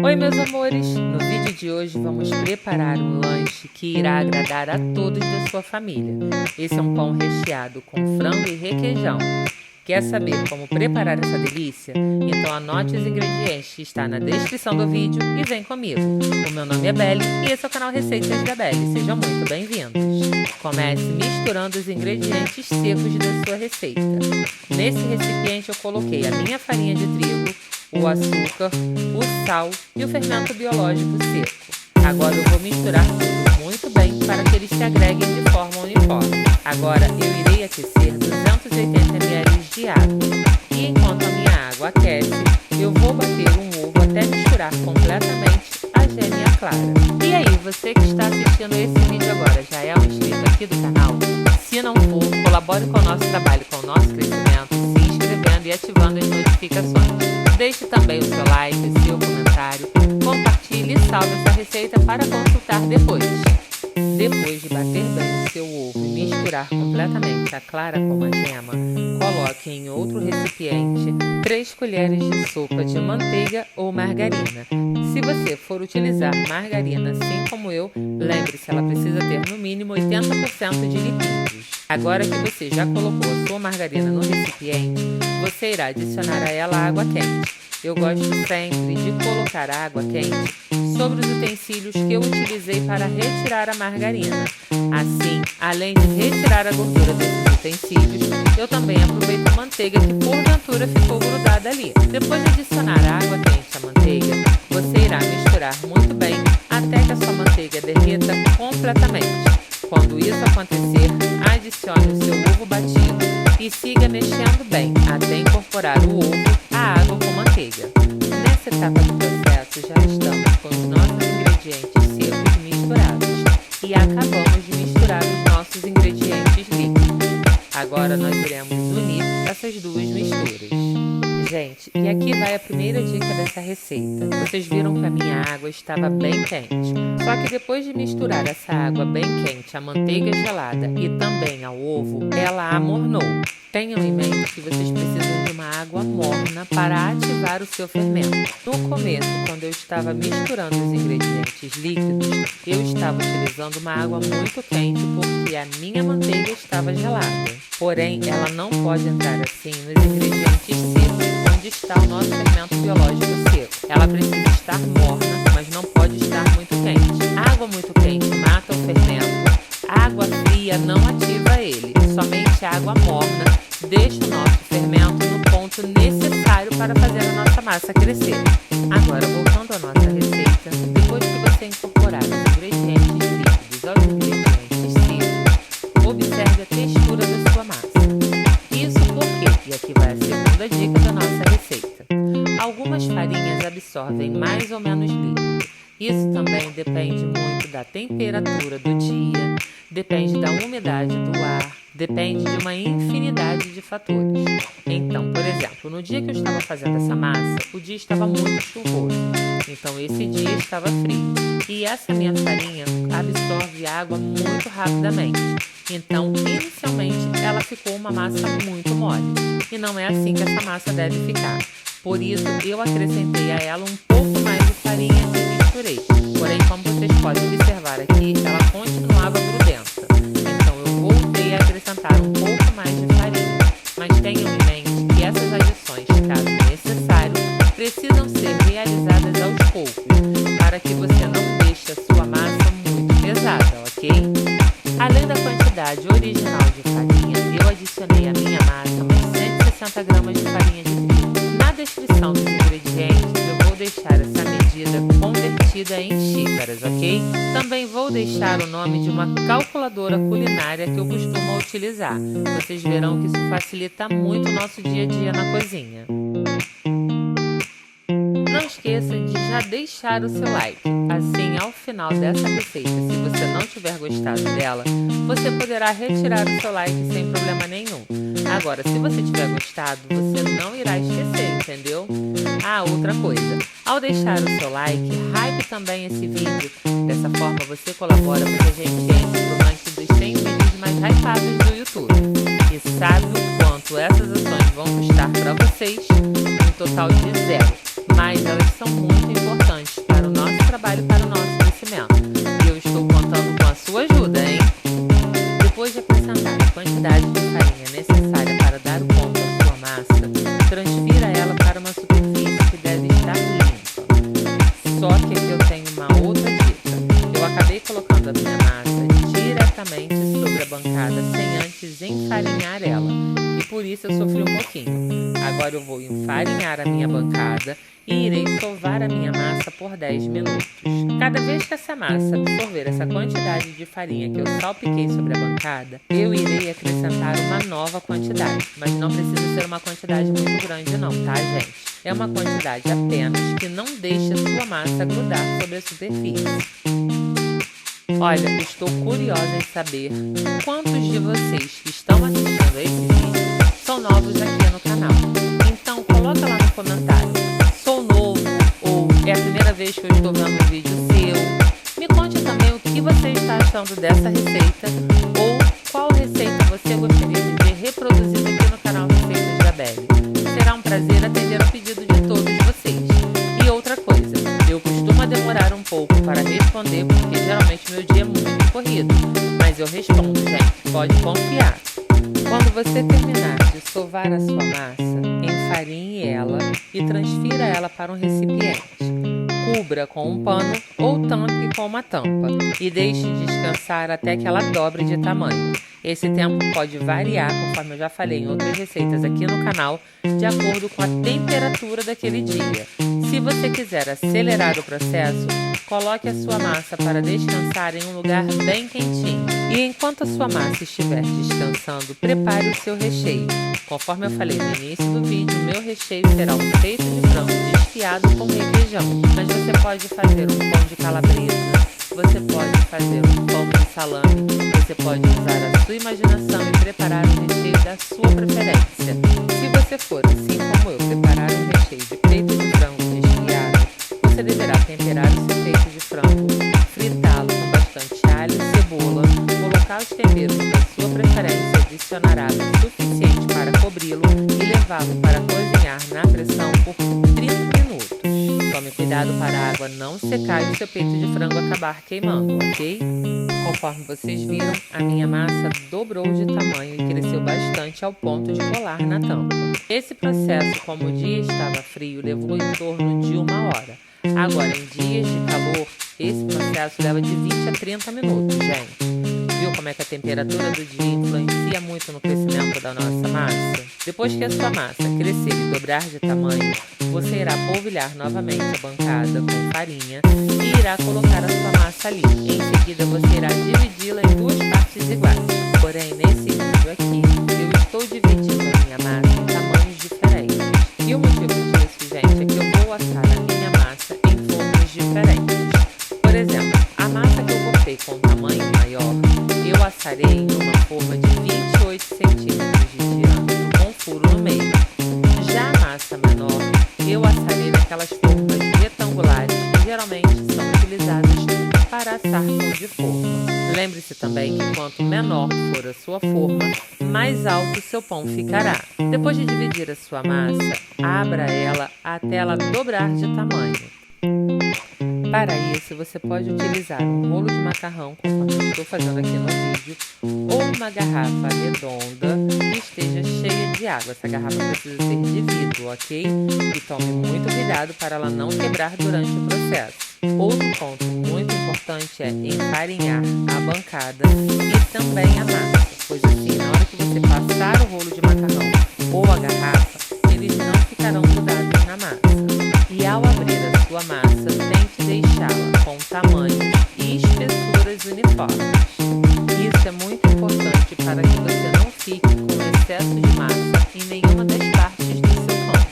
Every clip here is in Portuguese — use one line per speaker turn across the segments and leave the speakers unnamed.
Oi, meus amores! No vídeo de hoje vamos preparar um lanche que irá agradar a todos da sua família. Esse é um pão recheado com frango e requeijão. Quer saber como preparar essa delícia? Então anote os ingredientes que está na descrição do vídeo e vem comigo. O meu nome é Belle e esse é o canal Receitas da Belle. Sejam muito bem-vindos. Comece misturando os ingredientes secos da sua receita. Nesse recipiente eu coloquei a minha farinha de trigo, o açúcar, o sal e o fermento biológico seco. Agora eu vou misturar tudo muito bem para que eles se agreguem de forma uniforme. Agora eu irei aquecer 280 ml de água. E enquanto a minha água aquece, eu vou bater um ovo até misturar completamente a gema e a clara. E aí, você que está assistindo esse vídeo agora, já é um inscrito aqui do canal? Se não for, colabore com o nosso trabalho, com o nosso crescimento, se inscrevendo e ativando as notificações. Deixe também o seu like, o seu comentário, compartilhe e salve essa receita para consultar depois. Depois de bater bem o seu ovo e misturar completamente a clara com a gema, coloque em outro recipiente 3 colheres de sopa de manteiga ou margarina. Se você for utilizar margarina assim como eu, lembre-se, ela precisa ter no mínimo 80% de lipídios. Agora que você já colocou a sua margarina no recipiente, você irá adicionar a ela água quente. Eu gosto sempre de colocar a água quente sobre os utensílios que eu utilizei para retirar a margarina. Assim, além de retirar a gordura desses utensílios, eu também aproveito a manteiga que porventura ficou grudada ali. Depois de adicionar a água quente à manteiga, você irá misturar muito bem até que a sua manteiga derreta completamente. Quando isso acontecer, adicione o seu ovo batido e siga mexendo bem até incorporar o ovo à água com manteiga. Nessa etapa do processo já estamos com os nossos ingredientes secos misturados e acabamos de misturar os nossos ingredientes líquidos. Agora nós iremos unir essas duas misturas. Gente, e aqui vai a primeira dica dessa receita. Vocês viram que a minha água estava bem quente. Só que depois de misturar essa água bem quente à manteiga gelada e também ao ovo, ela amornou. Tenham em mente que vocês precisam de uma água morna para ativar o seu fermento. No começo, quando eu estava misturando os ingredientes líquidos, eu estava utilizando uma água muito quente porque a minha manteiga estava gelada. Porém, ela não pode entrar assim nos ingredientes secos, onde está o nosso fermento biológico seco. Ela precisa estar morna, mas não pode estar muito quente. A água muito quente mata o fermento. A água fria não ativa ele. Somente a água morna deixa o nosso fermento no ponto necessário para fazer a nossa massa crescer. Agora, voltando à nossa receita, depois que você incorporar os ingredientes líquidos aos ingredientes secos, observe a textura da sua massa. Isso porque, e aqui vai a segunda dica da nossa receita, algumas farinhas absorvem mais ou menos líquido. Isso também depende muito da temperatura do dia, depende da umidade do ar, depende de uma infinidade de fatores. Então, por exemplo, no dia que eu estava fazendo essa massa, o dia estava muito chuvoso. Então, esse dia estava frio. E essa minha farinha absorve água muito rapidamente. Então, inicialmente, ela ficou uma massa muito mole. E não é assim que essa massa deve ficar. Por isso, eu acrescentei a ela um pouco mais de farinha e misturei. Porém, como vocês podem observar aqui, ela continuava grudenta. Então, eu voltei a acrescentar um pouco mais de farinha. Mas tenham em mente que essas adições, caso necessário, precisam ser realizadas aos poucos, para que você não deixe a sua massa muito pesada, ok? Além da quantidade original de farinha, eu adicionei à minha massa uns 160 gramas de farinha de trigo. Na descrição dos ingredientes eu vou deixar essa medida convertida em xícaras, ok? Também vou deixar o nome de uma calculadora culinária que eu costumo utilizar. Vocês verão que isso facilita muito o nosso dia a dia na cozinha. Não esqueça de já deixar o seu like. Assim, ao final dessa receita, se você não tiver gostado dela, você poderá retirar o seu like sem problema nenhum. Agora, se você tiver gostado, você não irá esquecer, entendeu? Ah, outra coisa. Ao deixar o seu like, hype também esse vídeo. Dessa forma, você colabora para que a gente entre pro ranking dos 100 vídeos mais hypados do YouTube. E sabe o quanto essas ações vão custar para vocês? Um total de zero. mas elas são muito importantes para o nosso trabalho e para o nosso crescimento. E eu estou contando com a sua ajuda, hein? Depois de acrescentar a quantidade de farinha necessária para dar o ponto à sua massa, transfira ela para uma superfície que deve estar limpa. Só que aqui eu tenho uma outra dica. Eu acabei colocando a minha massa diretamente sobre a bancada sem antes enfarinhar ela, e por isso eu sofri um pouquinho. Agora eu vou enfarinhar a minha bancada e irei sovar a minha massa por 10 minutos. Cada vez que essa massa absorver essa quantidade de farinha que eu salpiquei sobre a bancada, eu irei acrescentar uma nova quantidade, mas não precisa ser uma quantidade muito grande não, tá, gente? É uma quantidade apenas que não deixe a sua massa grudar sobre a superfície. Olha, estou curiosa em saber quantos de vocês que estão assistindo a esse vídeo são novos aqui no canal. Então coloca lá no comentário: sou novo, ou é a primeira vez que eu estou vendo um vídeo seu. Me conte também o que você está achando dessa receita, ou qual receita você gostaria de ver reproduzida aqui no canal Receitas da Belle. Será um prazer atender ao pedido de todos vocês. E outra coisa, eu costumo demorar um pouco para responder porque geralmente meu dia é muito corrido, mas eu respondo, gente, pode confiar. Quando você terminar de sovar a sua massa, enfarinhe ela e transfira ela para um recipiente. Cubra com um pano ou tampe com uma tampa e deixe descansar até que ela dobre de tamanho. Esse tempo pode variar, conforme eu já falei em outras receitas aqui no canal, de acordo com a temperatura daquele dia. Se você quiser acelerar o processo, coloque a sua massa para descansar em um lugar bem quentinho. E enquanto a sua massa estiver descansando, prepare o seu recheio. Conforme eu falei no início do vídeo, meu recheio será um peito de frango desfiado com requeijão. Mas você pode fazer um pão de calabresa, você pode fazer um pão de salame, você pode usar a sua imaginação e preparar o recheio da sua preferência. Se você for, assim como eu, preparar um recheio de peito de frango desfiado, você deverá temperar o seu peito de frango, fritá-lo com bastante alho e cebola, colocar os temperos da sua preferência, adicionar água suficiente para cobri-lo e levá-lo para cozinhar na pressão por 30 minutos. Tome cuidado para a água não secar e o seu peito de frango acabar queimando, ok? Conforme vocês viram, a minha massa dobrou de tamanho e cresceu bastante ao ponto de colar na tampa. Esse processo, como o dia estava frio, levou em torno de 1 hora. Agora, em dias de calor, esse processo leva de 20 a 30 minutos, gente. Viu como é que a temperatura do dia influencia muito no crescimento da nossa massa? Depois que a sua massa crescer e dobrar de tamanho, você irá polvilhar novamente a bancada com farinha e irá colocar a sua massa ali. Em seguida, você irá dividi-la em 2 partes iguais. Porém, nesse vídeo aqui, eu estou dividindo a minha massa em tamanhos diferentes. E o motivo disso, gente, é que eu vou assar a minha massa em formas diferentes. Por exemplo, a massa que eu cortei com tamanho maior, eu assarei em uma forma de 28 centímetros de diâmetro, com furo no meio. Já a massa menor, eu assarei naquelas formas retangulares que geralmente são utilizadas para assar pão de forma. Lembre-se também que quanto menor for a sua forma, mais alto o seu pão ficará. Depois de dividir a sua massa, abra ela até ela dobrar de tamanho. Para isso, você pode utilizar um rolo de macarrão, conforme eu estou fazendo aqui no vídeo, ou uma garrafa redonda que esteja cheia de água. Essa garrafa precisa ser de vidro, ok? E tome muito cuidado para ela não quebrar durante o processo. Outro ponto muito importante é enfarinhar a bancada e também a massa, pois assim, na hora que você passar o rolo de macarrão ou a garrafa, eles não ficarão grudados na massa. E ao abrir a sua massa, tente deixá-la com tamanhos e espessuras uniformes. Isso é muito importante para que você não fique com excesso de massa em nenhuma das partes do seu pão.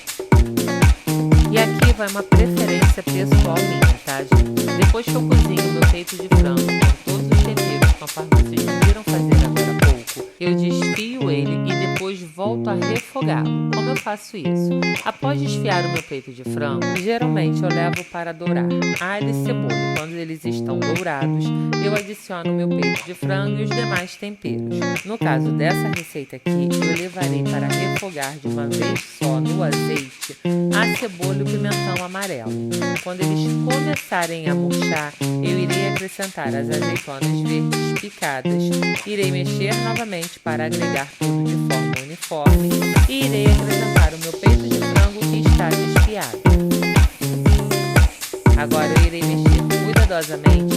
E aqui vai uma preferência pessoal minha, tá, gente? Depois que eu cozinho meu peito de frango com todos os temperos, conforme vocês viram fazer agora há pouco, eu desfio ele e depois volto a refogá-lo. Como eu faço isso? Após desfiar o meu peito de frango, geralmente eu levo para dourar alho e cebola. Quando eles estão dourados, eu adiciono o meu peito de frango e os demais temperos. No caso dessa receita aqui, eu levarei para refogar de uma vez só no azeite a cebola e o pimentão amarelo. Quando eles começarem a murchar, eu irei acrescentar as azeitonas verdes picadas, irei mexer novamente para agregar tudo de forma uniforme e irei acrescentar o meu peito de frango que está desfiado. Agora eu irei mexer cuidadosamente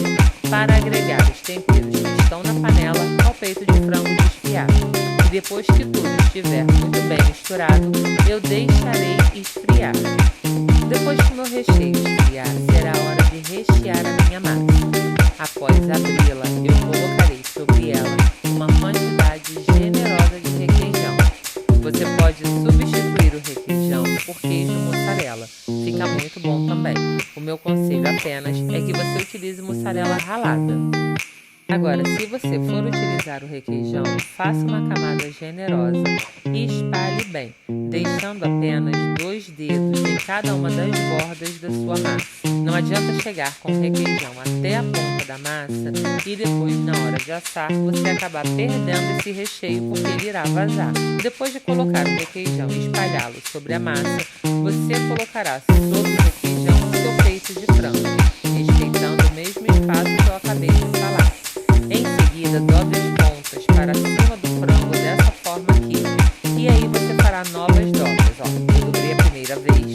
para agregar os temperos que estão na panela ao peito de frango desfiado. E depois que tudo estiver muito bem misturado, eu deixarei esfriar. Depois que o meu recheio esfriar, será a hora de rechear a minha massa. Após abri-la, eu colocarei sobre ela uma quantidade generosa de requeijão. Você pode substituir o requeijão por queijo mussarela. Fica muito bom também. O meu conselho apenas é que você utilize mussarela ralada. Agora, se você for utilizar o requeijão, faça uma camada generosa e espalhe bem, deixando apenas 2 dedos em cada uma das bordas da sua massa. Não adianta chegar com o requeijão até a ponta da massa e depois, na hora de assar, você acabar perdendo esse recheio porque ele irá vazar. Depois de colocar o requeijão e espalhá-lo sobre a massa, você colocará sobre o requeijão o seu peito de frango, respeitando o mesmo espaço que eu acabei de falar. Em seguida, dobre as pontas para cima do frango dessa forma aqui. E aí você fará novas dobras. Eu dobrei a primeira vez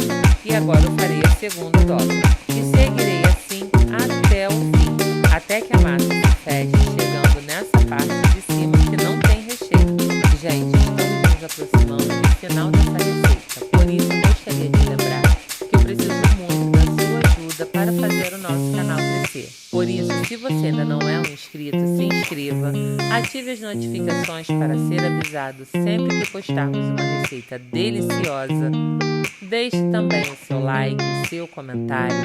e agora eu farei a segunda dobra. E seguirei assim até o fim, até que a massa se feche, chegando nessa parte de cima que não tem recheio. Gente, estamos nos aproximando do final dessa receita. Por isso, eu gostaria de lembrar que eu preciso muito da sua ajuda para fazer o nosso canal crescer. Por isso, se você ainda não é um inscrito, se inscreva, ative as notificações para ser avisado sempre que postarmos uma receita deliciosa. Deixe também o seu like, o seu comentário,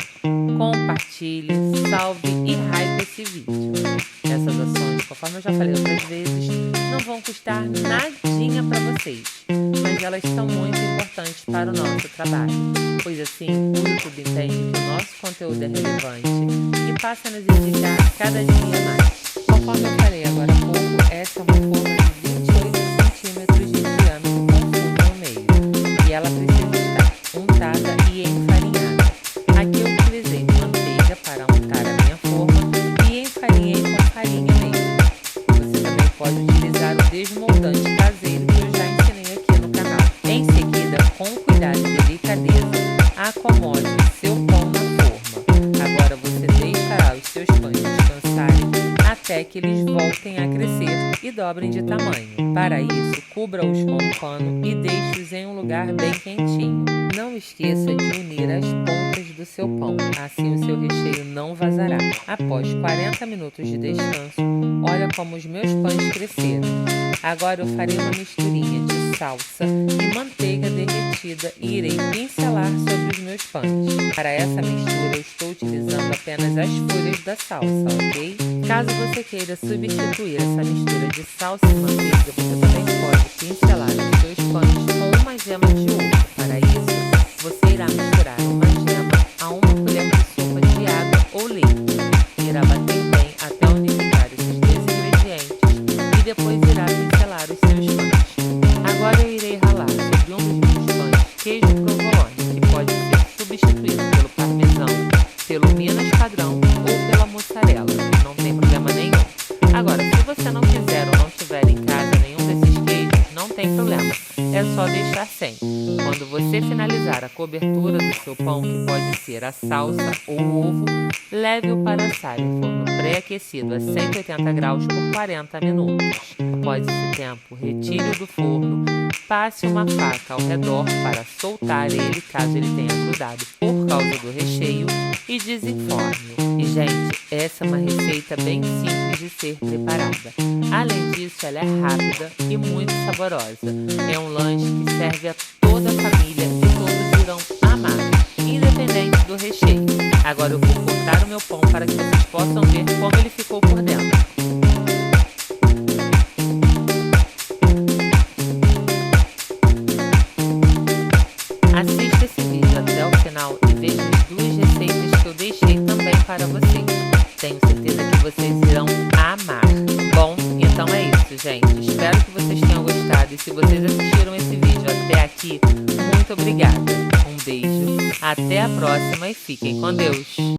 compartilhe, salve e hype esse vídeo. Essas ações, conforme eu já falei outras vezes, não vão custar nadinha para vocês, mas elas são muito importantes para o nosso trabalho, pois assim o YouTube entende que o nosso conteúdo é relevante e passa a nos indicar cada dia mais. Conforme eu falei agora há pouco, essa é uma forma de 28 centímetros de diâmetro com fundo no meio, e ela precisa estar untada e enfarinhada. Aqui eu utilizei manteiga para untar a minha forma e enfarinhei com farinha mesmo. Você também pode utilizar o desmoldante caseiro que eu já ensinei aqui no canal. Em seguida, com cuidado e delicadeza, acomode o seu pão na forma. Agora você deixará os seus pães descansarem até que eles voltem a crescer e dobrem de tamanho. Para isso, cubra-os com um pano e deixe-os em um lugar bem quentinho. Não esqueça de unir as pontas do seu pão, assim o seu recheio não vazará. Após 40 minutos de descanso, olha como os meus pães cresceram. Agora eu farei uma misturinha de salsa e manteiga derretida e irei pincelar sobre os meus pães. Para essa mistura eu estou utilizando apenas as folhas da salsa, ok? Caso você queira substituir essa mistura de salsa e manteiga, você também pode pincelar os seus pães com uma gema de ovo. Para isso, você irá misturar uma gema a uma colher de sopa de água ou leite. Irá bater bem até unificar esses dois ingredientes e depois irá pincelar os seus pães. Agora eu irei ralar sobre um dos meus pães queijo provolone, que pode ser substituído pelo parmesão, pelo Minas padrão ou pela mussarela. Não tem problema nenhum. Agora, se você não quiser ou não tiver em casa nenhum desses queijos, não tem problema. É só deixar sem. Quando você finalizar a cobertura do seu pão, que pode ser a salsa ou o ovo, leve-o para assar em forno pré-aquecido a 180 graus por 40 minutos. Após esse tempo, retire-o do forno, passe uma faca ao redor para soltar ele caso ele tenha grudado por causa do recheio e desenforme-o. E gente, essa é uma receita bem simples de ser preparada. Além disso, ela é rápida e muito saborosa. É um lanche que serve a toda a família e todos irão amar, independente do recheio. Agora eu vou cortar o meu pão para que vocês possam ver como ele ficou por dentro. para vocês. Tenho certeza que vocês irão amar. Bom, então é isso, gente. Espero que vocês tenham gostado. E se vocês assistiram esse vídeo até aqui, muito obrigada. Um beijo, até a próxima e fiquem com Deus.